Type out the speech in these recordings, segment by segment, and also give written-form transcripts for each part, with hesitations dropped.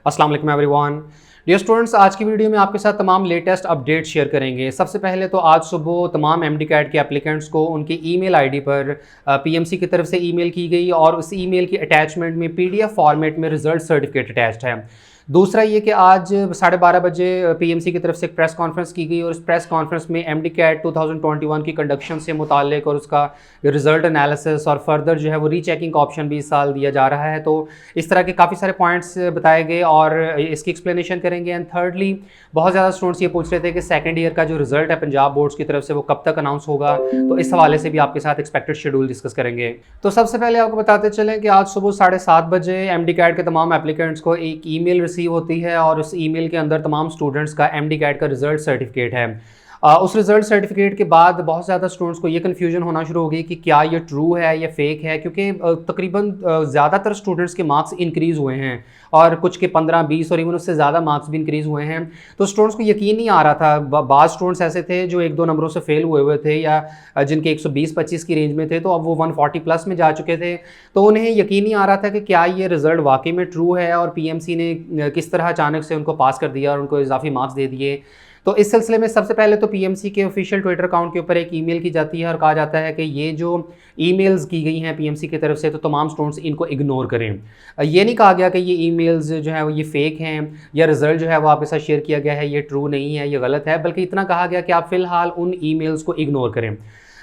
अस्सलाम वालेकुम everyone. Dear students, आज की वीडियो में आपके साथ तमाम लेटेस्ट अपडेट शेयर करेंगे। सबसे पहले तो आज सुबह तमाम एमडी कैट के एप्लीकेंट्स को उनकी ईमेल आईडी पर पीएमसी की तरफ से ईमेल की गई और उस ईमेल की अटैचमेंट में पीडीएफ फॉर्मेट में रिजल्ट सर्टिफिकेट अटैच्ड है। दूसरा ये कि आज 12:30 बजे पीएमसी की तरफ से एक प्रेस कॉन्फ्रेंस की गई और उस प्रेस कॉन्फ्रेंस में एमडी कैट 2021 की कंडक्शन से मुताल्लिक और उसका रिजल्ट एनालिसिस और फर्दर जो है वो रीचेकिंग का ऑप्शन भी इस साल दिया जा रहा है। तो इस तरह के काफ़ी सारे पॉइंट्स बताए गए और इसकी एक्सप्लेनेशन करेंगे। एंड थर्डली, बहुत ज़्यादा स्टूडेंट्स ये पूछ रहे थे कि सेकेंड ईयर का जो रिजल्ट है पंजाब बोर्ड्स की तरफ से वो कब तक अनाउंस होगा, तो इस हवाले से भी आपके साथ एक्सपेक्टेड शेड्यूल डिस्कस करेंगे। तो सबसे पहले आपको बताते चलें कि आज सुबह 7:30 बजे एमडी कैट के तमाम एप्लीकेंट्स को एक ईमेल रिसीव होती है और उस ईमेल के अंदर तमाम स्टूडेंट्स का एमडी कैट का रिजल्ट सर्टिफिकेट है। उस रिजल्ट सर्टिफिकेट के बाद बहुत ज़्यादा स्टूडेंट्स को ये कन्फ्यूजन होना शुरू हो गई कि क्या ये ट्रू है या फेक है, क्योंकि तकरीबन ज़्यादातर स्टूडेंट्स के मार्क्स इंक्रीज़ हुए हैं और कुछ के 15-20 और इवन उससे ज़्यादा मार्क्स भी इंक्रीज़ हुए हैं। तो स्टूडेंट्स को यकीन नहीं आ रहा था। बाज़ स्टूडेंट्स ऐसे थे जो 1-2 नंबरों से फेल हुए थे या जिनके 120-25 की रेंज में थे, तो अब वो 140 प्लस में जा चुके थे। तो उन्हें यकीन नहीं आ रहा था कि क्या ये रिज़ल्ट वाकई में ट्रू है और पीएमसी ने किस तरह अचानक से उनको पास कर दिया और उनको इजाफी मार्क्स दे दिए। तो इस सिलसिले में सबसे पहले तो पीएमसी के ऑफिशियल ट्विटर अकाउंट के ऊपर एक ईमेल की जाती है और कहा जाता है कि ये जो ईमेल्स की गई हैं पीएमसी की तरफ से, तो तमाम स्टूडेंट्स इनको इग्नोर करें। ये नहीं कहा गया कि ये ईमेल्स जो है वो ये फेक हैं या रिजल्ट जो है वो आपके साथ शेयर किया गया है ये ट्रू नहीं है, ये गलत है, बल्कि इतना कहा गया कि आप फ़िलहाल उन ईमेल्स को इग्नोर करें।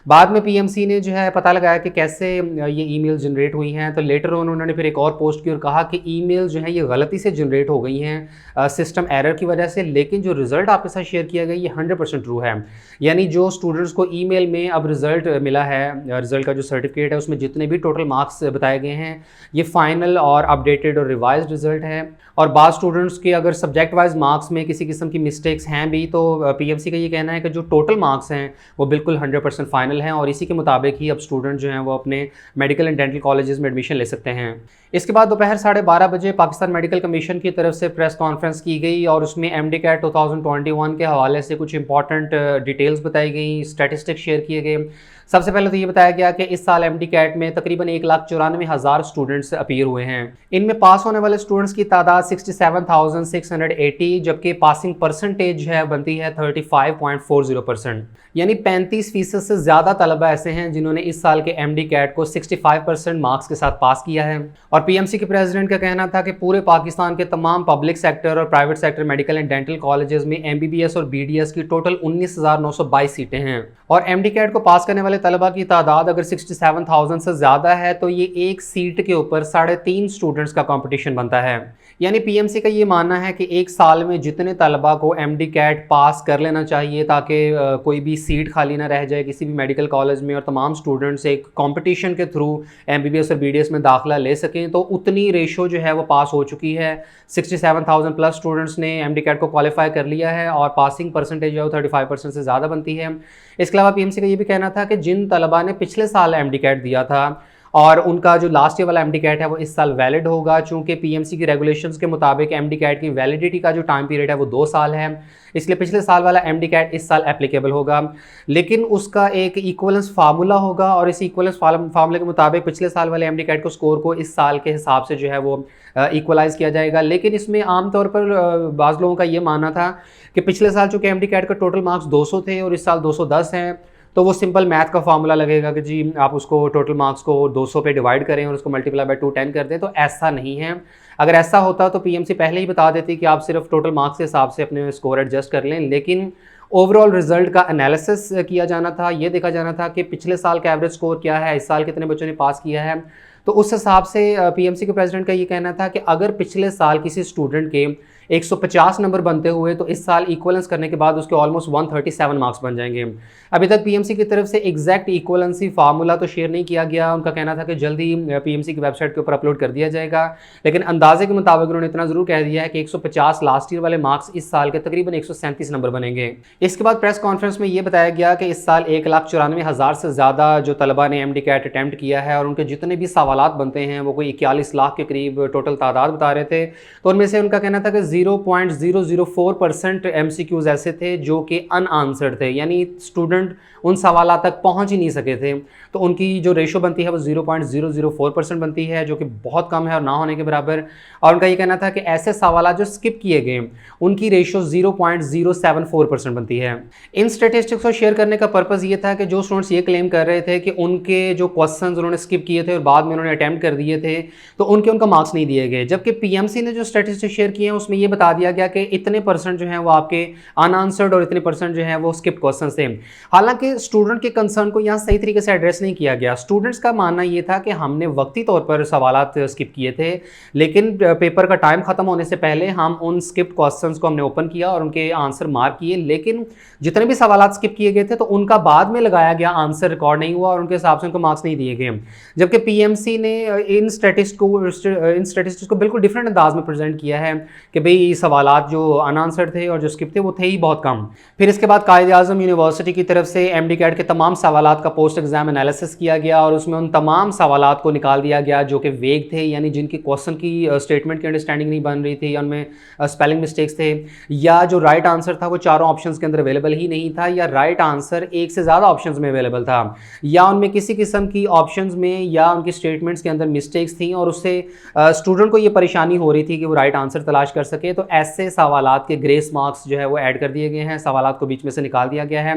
बाद में पीएमसी ने जो है पता लगाया कि कैसे ये ईमेल जनरेट हुई हैं, तो लेटर ऑन उन्होंने फिर एक और पोस्ट की और कहा कि ईमेल जो है ये गलती से जनरेट हो गई हैं सिस्टम एरर की वजह से, लेकिन जो रिज़ल्ट आपके साथ शेयर किया गया ये 100% ट्रू है। यानी जो स्टूडेंट्स को ईमेल में अब रिज़ल्ट मिला है, रिज़ल्ट का जो सर्टिफिकेट है उसमें जितने भी टोटल मार्क्स बताए गए हैं ये फाइनल और अपडेटेड और रिवाइज्ड रिज़ल्ट है। और बाद स्टूडेंट्स के अगर सब्जेक्ट वाइज मार्क्स में किसी किस्म की मिस्टेक्स हैं भी, तो पीएमसी का ये कहना है कि जो टोटल मार्क्स हैं वो बिल्कुल 100% फाइनल हैं और इसी के मुताबिक ही अब स्टूडेंट जो हैं वो अपने मेडिकल एंड डेंटल कॉलेजेस में एडमिशन ले सकते हैं। इसके बाद दोपहर 12:30 बजे पाकिस्तान मेडिकल कमीशन की तरफ से प्रेस कॉन्फ्रेंस की गई और उसमें एमडी कैट 2021 के हवाले से कुछ इंपॉर्टेंट डिटेल्स बताई गई, स्टैटिस्टिक्स शेयर किए गए। सबसे पहले तो ये बताया गया कि इस साल एमडी कैट में तकरीबन 1,94,000 स्टूडेंट्स अपीयर हुए हैं। इनमें पास होने वाले स्टूडेंट्स की तादाद 67,680, जबकि पासिंग परसेंटेज है बनती है 35.40%। यानी 35% से ज़्यादा तलबा ऐसे हैं जिन्होंने इस साल के एमडी कैट को 65% मार्क्स के साथ पास किया है। और पीएमसी के प्रेसिडेंट का कहना था कि पूरे पाकिस्तान के तमाम पब्लिक सेक्टर और private sector medical and dental colleges में एमबीबीएस और बीडीएस की टोटल 19,922 सीटें हैं और एमडी कैट को पास करने वाले तलबा की तादाद अगर 67,000 से ज़्यादा है तो ये एक सीट के ऊपर 3.5 स्टूडेंट्स का कंपटीशन बनता है। यानी पीएमसी का ये मानना है कि एक साल में जितने तलबा को एमडी कैट पास कर लेना चाहिए ताकि कोई भी सीट खाली ना रह जाए किसी भी मेडिकल कॉलेज में और तमाम स्टूडेंट्स एक कंपटीशन के थ्रू एमबीबीएस और बीडीएस में दाखिला ले सकें, तो उतनी रेशो जो है वो पास हो चुकी है। 67,000 प्लस स्टूडेंट्स ने एमडी कैट को क्वालिफाई कर लिया है और पासिंग परसेंटेज जो है वो 35% से ज़्यादा बनती है। इसके अलावा पीएमसी का ये भी कहना था कि जिन तलबा ने पिछले साल एमडी कैट दिया था और उनका जो लास्ट ईयर वाला एमडी कैट है वो इस साल वैलिड होगा, चूँकि पीएमसी की रेगुलेशंस के मुताबिक एमडी कैट की वैलिडिटी का जो टाइम पीरियड है वो 2 साल है, इसलिए पिछले साल वाला एमडी कैट इस साल एप्लीकेबल होगा। लेकिन उसका एक इक्वलेंस फार्मूला होगा और इस इक्वलेंस फार्मूले के मुताबिक पिछले साल वाले एमडी कैट को स्कोर को इस साल के हिसाब से जो है वो इक्वलाइज किया जाएगा। लेकिन इसमें आमतौर पर बाज़ लोगों का ये मानना था कि पिछले साल चूँकि एमडी कैट का टोटल मार्क्स 200 थे और इस साल 210 हैं, तो वो सिंपल मैथ का फार्मूला लगेगा कि जी आप उसको टोटल मार्क्स को 200 पे डिवाइड करें और उसको मल्टीप्लाई बाय 210 कर दें। तो ऐसा नहीं है। अगर ऐसा होता तो पीएमसी पहले ही बता देती कि आप सिर्फ टोटल मार्क्स के हिसाब से अपने स्कोर एडजस्ट कर लें, लेकिन ओवरऑल रिजल्ट का एनालिसिस किया जाना था। ये देखा जाना था कि पिछले साल का एवरेज स्कोर क्या है, इस साल कितने बच्चों ने पास किया है। तो उस हिसाब से पीएमसी के प्रेसिडेंट का ये कहना था कि अगर पिछले साल किसी स्टूडेंट के 150 नंबर बनते हुए तो इस साल इक्वलेंस करने के बाद उसके ऑलमोस्ट 137 मार्क्स बन जाएंगे। अभी तक पीएमसी की तरफ से एग्जैक्ट इक्वलेंसी फार्मूला तो शेयर नहीं किया गया। उनका कहना था कि जल्दी पीएमसी की वेबसाइट के ऊपर अपलोड कर दिया जाएगा, लेकिन अंदाजे के मुताबिक उन्होंने इतना जरूर कह दिया है कि 150 लास्ट ईयर वाले मार्क्स इस साल के तकरीबन 137 नंबर बनेंगे। इसके बाद प्रेस कॉन्फ्रेंस में ये बताया गया कि इस साल 1,94,000 से ज़्यादा जो तलबा ने एमडी कैट अटैम्प्ट किया है और उनके जितने भी सवालात बनते हैं वो कोई 41 लाख के करीब टोटल तादाद बता रहे थे। तो उनमें से उनका कहना था कि 0.004% MCQs ऐसे थे जो कि अनआंसर्ड थे, यानी स्टूडेंट उन सवालों तक पहुंच ही नहीं सके थे। तो उनकी जो रेशो बनती है वो 0.004% बनती है, जो कि बहुत कम है और ना होने के बराबर। और उनका ये कहना था कि ऐसे सवाल जो स्किप किए गए उनकी रेशो 0.074% बनती है। इन स्टेटिस्टिक्स को शेयर करने का पर्पज़ ये था कि जो स्टूडेंट्स ये क्लेम कर रहे थे कि उनके जो क्वेश्चंस उन्होंने स्किप किए थे और बाद में उन्होंने अटैम्प्ट कर दिए थे, तो उनका मार्क्स नहीं दिए गए। जबकि पीएमसी ने जो स्टेटिस्टिक्स शेयर किए हैं उसमें ये बता दिया गया कि इतने परसेंट जो है वो आपके अनआंसर्ड और इतने परसेंट जो है वो स्किप क्वेश्चन थे। हालांकि स्टूडेंट के कंसर्न को यहाँ सही तरीके से एड्रेस नहीं किया गया। स्टूडेंट्स का मानना ये था कि हमने वक्ती तौर पर सवालात स्किप किए थे, लेकिन पेपर का टाइम खत्म होने से पहले हम उन स्किप क्वेश्चंस को हमने ओपन किया और उनके आंसर मार्क किए, लेकिन जितने भी सवालात स्किप किए गए थे तो उनका बाद में लगाया गया आंसर रिकॉर्ड नहीं हुआ और उनके हिसाब से उनको मार्क्स नहीं दिए गए। जबकि पीएमसी ने इन स्टैटिस्टिक्स को बिल्कुल डिफरेंट अंदाज में प्रेजेंट किया है कि भाई सवालात जो अनआंसर्ड थे और जो स्किप थे वो थे ही बहुत कम। फिर इसके बाद कायद-ए-आज़म यूनिवर्सिटी की तरफ से एमडी कैट के तमाम सवालात का पोस्ट एग्जाम एनालिसिस किया गया और उसमें उन तमाम सवालात को निकाल दिया गया जो कि वेग थे, यानी जिनकी क्वेश्चन की स्टेटमेंट की अंडरस्टैंडिंग नहीं बन रही थी या उनमें स्पेलिंग मिस्टेक्स थे, या जो राइट आंसर था वो चारों ऑप्शंस के अंदर अवेलेबल ही नहीं था, या राइट आंसर एक से ज़्यादा ऑप्शंस में अवेलेबल था, या उनमें किसी किस्म की ऑप्शंस में या उनकी स्टेटमेंट्स के अंदर मिस्टेक्स थी और उससे स्टूडेंट को ये परेशानी हो रही थी कि वो राइट आंसर तलाश कर सके। तो ऐसे सवालात के ग्रेस मार्क्स जो है वो ऐड कर दिए गए हैं, सवालात को बीच में से निकाल दिया गया है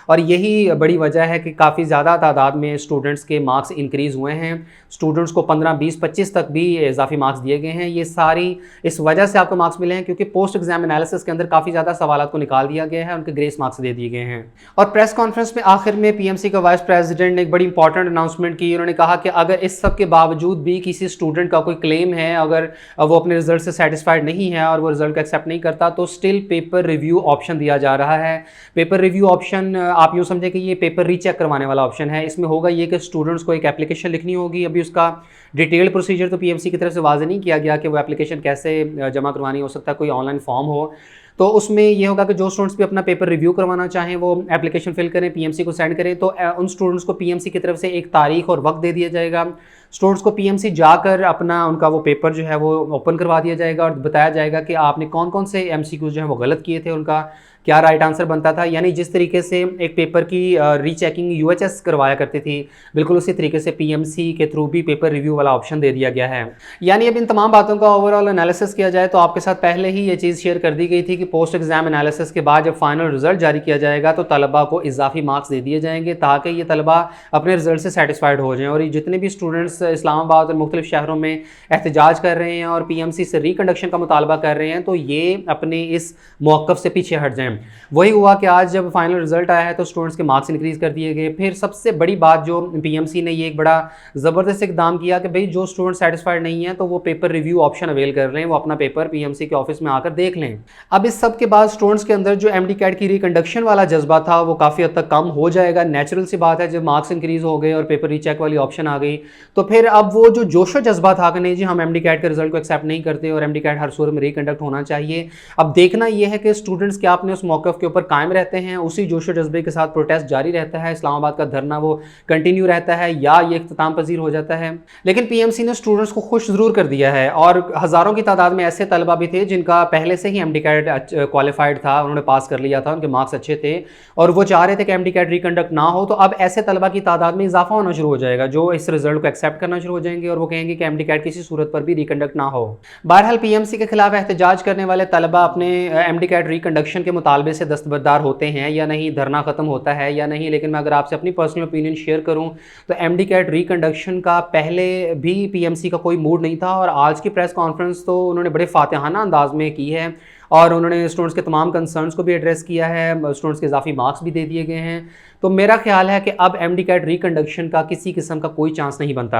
और यही बड़ी वजह है कि काफ़ी ज़्यादा तादाद में स्टूडेंट्स के मार्क्स इंक्रीज़ हुए हैं। स्टूडेंट्स को 15, 20, 25 तक भी इजाफी मार्क्स दिए गए हैं। ये सारी इस वजह से आपको मार्क्स मिले हैं क्योंकि पोस्ट एग्जाम एनालिसिस के अंदर काफ़ी ज़्यादा सवालात को निकाल दिया गया है, उनके ग्रेस मार्क्स दे दिए गए हैं। और प्रेस कॉन्फ्रेंस में आखिर में पीएमसी का वाइस प्रेसिडेंट ने एक बड़ी इंपॉर्टेंट अनाउंसमेंट की। उन्होंने कहा कि अगर इस सब के बावजूद भी किसी स्टूडेंट का कोई क्लेम है, अगर वो अपने रिजल्ट से सेटिस्फाइड नहीं है और वो रिजल्ट को एक्सेप्ट नहीं करता, तो स्टिल पेपर रिव्यू ऑप्शन दिया जा रहा है। पेपर रिव्यू ऑप्शन आप यूँ समझें कि ये पेपर रीचेक करवाने वाला ऑप्शन है। इसमें होगा ये कि स्टूडेंट्स को एक एप्लीकेशन लिखनी होगी। अभी उसका डिटेल्ड प्रोसीजर तो पीएमसी की तरफ से वाज़ेह नहीं किया गया कि वो एप्लीकेशन कैसे जमा करवानी, हो सकता है कोई ऑनलाइन फॉर्म हो। तो उसमें ये होगा कि जो स्टूडेंट्स भी अपना पेपर रिव्यू करवाना चाहें वो एप्लीकेशन फिल करें, पीएमसी को सेंड करें, तो उन स्टूडेंट्स को पीएमसी की तरफ से एक तारीख और वक्त दे दिया जाएगा। स्टूडेंट्स को पीएमसी जाकर अपना उनका वो पेपर जो है वो ओपन करवा दिया जाएगा और बताया जाएगा कि आपने कौन कौन से एमसीक्यूज जो है वो गलत किए थे, उनका क्या राइट आंसर बनता था। यानी जिस तरीके से एक पेपर की रीचेकिंग यूएचएस करवाया करती थी, बिल्कुल उसी तरीके से पीएमसी के थ्रू भी पेपर रिव्यू वाला ऑप्शन दे दिया गया है। यानी अब इन तमाम बातों का ओवरऑल एनालिसिस किया जाए तो आपके साथ पहले ही ये चीज़ शेयर कर दी गई थी कि पोस्ट एग्जाम एनालिसिस के बाद जब फाइनल रिजल्ट जारी किया जाएगा तो तलबा को इजाफी मार्क्स दे दिए जाएंगे ताकि ये तलबा अपने रिजल्ट से सेटिस्फाइड हो जाएं। और ये जितने भी स्टूडेंट्स इस्लामाबाद और मुख्तलिफ शहरों में एहतजाज कर रहे हैं और पीएमसी से रिकंडक्शन का मुतालबा कर रहे हैं, तो ये अपने इस मौक़िफ़ से पीछे हट जाएं। वही हुआ कि आज जब फाइनल रिजल्ट आया है तो स्टूडेंट्स के मार्क्स इंक्रीज़ कर दिए गए। फिर सबसे बड़ी बात जो पीएमसी ने ये एक बड़ा ज़बरदस्त इकदाम किया कि भाई जो स्टूडेंट सेटिस्फाइड नहीं है तो वो पेपर रिव्यू ऑप्शन अवेल कर लें, वो अपना पेपर पीएमसी के ऑफिस में आकर देख लें। अब इस सब के बाद स्टूडेंट्स के अंदर जो एमडी कैट की रिकंडक्शन वाला जज्बा था वो काफ़ी हद तक कम हो जाएगा। नेचुरल सी बात है, जब मार्क्स इंक्रीज़ हो गए और पेपर रीचेक वाली ऑप्शन आ गई तो फिर अब वो जो जोशो जज्बा था कि नहीं जी हम एमडी कैट के रिजल्ट को एक्सेप्ट नहीं करते और एमडी कैट हर सूरत में रिकंडक्ट होना चाहिए। अब देखना यह है कि स्टूडेंट्स क्या अपने उस मौक़िफ़ के ऊपर कायम रहते हैं, उसी जोशो जज्बे के साथ प्रोटेस्ट जारी रहता है, इस्लामाबाद का धरना वो कंटिन्यू रहता है या ये इख्तिताम पजीर हो जाता है। लेकिन पीएमसी ने स्टूडेंट्स को खुश ज़रूर कर दिया है और हज़ारों की तादाद में ऐसे तलबा भी थे जिनका पहले से ही एमडी कैट क्वालिफाइड था, उन्होंने पास कर लिया था, उनके मार्क्स अच्छे थे और वो चाह रहे थे कि एमडी कैट रिकंडक्ट ना हो। तो अब ऐसे तलबा की तादाद में इजाफा होना शुरू हो जाएगा जो इस रिजल्ट को एक्सेप्ट करना शुरू हो जाएंगे और वो कहेंगे कि एमडी कैट किसी सूरत पर भी रिकंडक्ट ना हो। बहरहाल पीएमसी के खिलाफ एहतजाज करने वाले तलबा अपने एमडी कैट रिकंडक्शन के मुतालबे से दस्तबरदार होते हैं या नहीं, धरना ख़त्म होता है या नहीं। लेकिन मैं अगर आपसे अपनी पर्सनल ओपिनियन शेयर करूं तो एमडी कैट रिकंडक्शन का पहले भी पीएमसी का कोई मूड नहीं था और आज की प्रेस कॉन्फ्रेंस तो उन्होंने बड़े फातिहाना अंदाज में की है और उन्होंने स्टूडेंट्स के तमाम कंसर्न्स को भी एड्रेस किया है, स्टूडेंट्स के इजाफी मार्क्स भी दे दिए गए हैं। तो मेरा ख्याल है कि अब एमडी कैट रिकंडक्शन का किसी किस्म का कोई चांस नहीं बनता।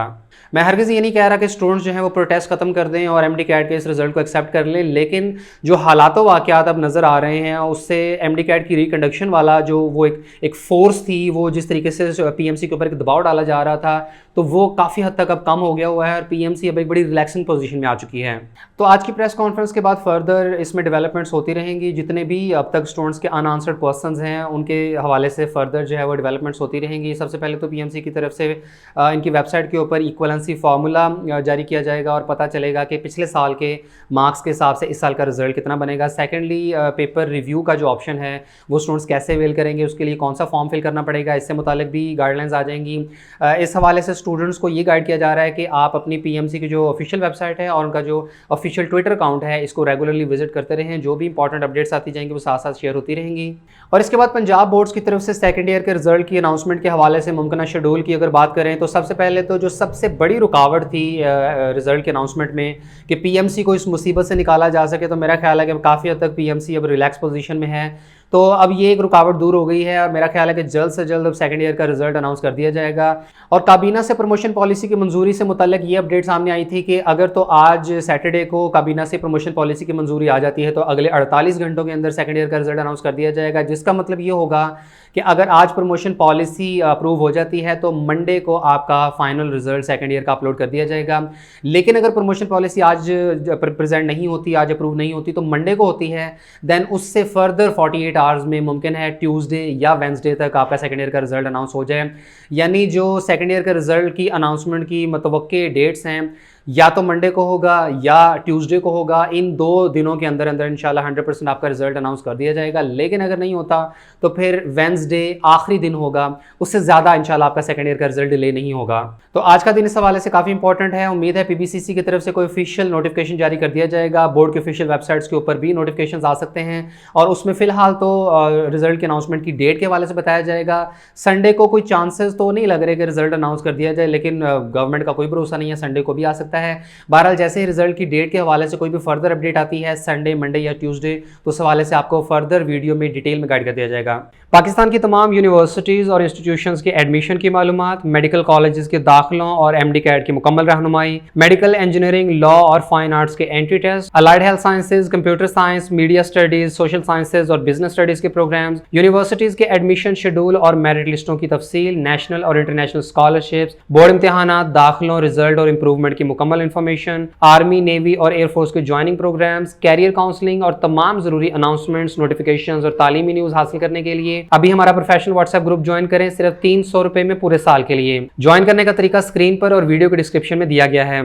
मैं हरगिज़ ये नहीं कह रहा कि स्टूडेंट्स जो हैं वो प्रोटेस्ट ख़त्म कर दें और एमडी कैट के इस रिज़ल्ट को एक्सेप्ट कर लें, लेकिन जो हालात वाक़यात अब नज़र आ रहे हैं उससे एमडी कैट की रिकंडक्शन वाला जो वो एक फोर्स थी, वो जिस तरीके से पीएमसी के ऊपर एक दबाव डाला जा रहा था, तो वो काफ़ी हद तक अब कम हो गया हुआ है और पीएमसी अब एक बड़ी रिलैक्सिंग पोजीशन में आ चुकी है। तो आज की प्रेस कॉन्फ्रेंस के बाद फर्दर इसमें डेवलपमेंट्स होती रहेंगी। जितने भी अब तक स्टूडेंट्स के अनआंसर्ड क्वेश्चंस हैं उनके हवाले से फर्दर जो है वो डेवलपमेंट्स होती रहेंगी। सबसे पहले तो पीएमसी की तरफ से इनकी वेबसाइट के ऊपर इक्वलेंसी फार्मूला जारी किया जाएगा और पता चलेगा कि पिछले साल के मार्क्स के हिसाब से इस साल का रिजल्ट कितना बनेगा। सेकेंडली पेपर रिव्यू का जो ऑप्शन है वो स्टूडेंट्स कैसे अवेल करेंगे, उसके लिए कौन सा फॉर्म फिल करना पड़ेगा, इससे मुतालिक भी गाइडलाइंस आ जाएंगी। इस हवाले से स्टूडेंट्स को ये गाइड किया जा रहा है कि आप अपनी पीएमसी की जो ऑफिशियल वेबसाइट है और उनका जो ऑफिशियल ट्विटर अकाउंट है इसको रेगुलरली विजिट करते रहें। जो भी इंपॉर्टेंट अपडेट्स आती जाएंगी वो साथ साथ शेयर होती रहेंगी। और इसके बाद पंजाब बोर्ड्स की तरफ से सेकंड ईयर के रिजल्ट की अनाउंसमेंट के हवाले से मुमकिन शेड्यूल की अगर बात करें तो सबसे पहले तो जो सबसे बड़ी रुकावट थी रिजल्ट के अनाउंसमेंट में कि पीएमसी को इस मुसीबत से निकाला जा सके, तो मेरा ख्याल है कि काफ़ी हद तक पीएमसी अब रिलैक्स पोजीशन में है। तो अब ये एक रुकावट दूर हो गई है और मेरा ख्याल है कि जल्द से जल्द अब सेकंड ईयर का रिजल्ट अनाउंस कर दिया जाएगा। और काबीना से प्रमोशन पॉलिसी की मंजूरी से मुतल्लिक ये अपडेट सामने आई थी कि अगर तो आज सैटरडे को काबीना से प्रमोशन पॉलिसी की मंजूरी आ जाती है तो अगले 48 घंटों के अंदर सेकंड ईयर का रिजल्ट अनाउंस कर दिया जाएगा। जिसका मतलब ये होगा कि अगर आज प्रमोशन पॉलिसी अप्रूव हो जाती है तो मंडे को आपका फाइनल रिजल्ट सेकंड ईयर का अपलोड कर दिया जाएगा। लेकिन अगर प्रमोशन पॉलिसी आज प्रेजेंट नहीं होती, आज अप्रूव नहीं होती, तो मंडे को होती है, देन उससे फर्दर 48 आवर्स में मुमकिन है ट्यूसडे या वेंसडे तक आपका सेकंड ईयर का रिजल्ट अनाउंस हो जाए। यानी जो सेकंड ईयर का रिजल्ट की अनाउंसमेंट की मतवक्के डेट्स हैं या तो मंडे को होगा या ट्यूसडे को होगा, इन 2 दिनों के अंदर अंदर इंशाल्लाह 100% आपका रिजल्ट अनाउंस कर दिया जाएगा। लेकिन अगर नहीं होता तो फिर वेंसडे आखिरी दिन होगा, उससे ज़्यादा इंशाल्लाह आपका सेकंड ईयर का रिजल्ट डिले नहीं होगा। तो आज का दिन इस हवाले से काफ़ी इंपॉर्टेंट है। उम्मीद है पीपीसीसी की तरफ से कोई ऑफिशियल नोटिफिकेशन जारी कर दिया जाएगा। बोर्ड के ऑफिशियल वेबसाइट्स के ऊपर भी नोटिफिकेशन आ सकते हैं और उसमें फ़िलहाल तो रिजल्ट के अनाउंसमेंट की डेट के हवाले से बताया जाएगा। संडे को कोई चांसेस तो नहीं लग रहे कि रिजल्ट अनाउंस कर दिया जाए, लेकिन गवर्नमेंट का कोई भरोसा नहीं है, संडे को भी आ सकता है। बहरहाल जैसे ही रिजल्ट की डेट के हवाले से कोई भी फर्दर अपडेट आती है संडे, मंडे या ट्यूसडे, तो उस हवाले से आपको फर्दर वीडियो में डिटेल में गाइड कर दिया जाएगा। पाकिस्तान की तमाम यूनिवर्सिटीज़ और इंस्टीट्यूशंस के एडमिशन की मालूमात, मेडिकल कॉलेजेस के दाखिलों और एमडी कैट की मुकम्मल रहनुमाई, मेडिकल इंजीनियरिंग, लॉ और फाइन आर्ट्स के entry test, allied health sciences, computer science, media studies, social sciences और बिजनेस स्टडीज के प्रोग्राम्स, यूनिवर्सिटीज़ के एडमिशन शेड्यूल और मेरिट लिस्टों की तफसील, नेशनल और इंटरनेशनल स्कॉलरशिप्स, बोर्ड इम्तिहानात, दाखिलों, रिजल्ट और इंप्रूवमेंट की मुकम्मल इन्फॉर्मेशन, आर्मी, नेवी और एयरफोर्स के ज्वाइनिंग प्रोग्राम्स, कैरियर काउंसलिंग और तमाम जरूरी अनाउंसमेंट्स, नोटिफिकेशंस और तालीमी न्यूज हासिल करने के लिए अभी हमारा प्रोफेशनल व्हाट्सएप ग्रुप ज्वाइन करें, सिर्फ 300 रुपए में पूरे साल के लिए। ज्वाइन करने का तरीका स्क्रीन पर और वीडियो के डिस्क्रिप्शन में दिया गया है।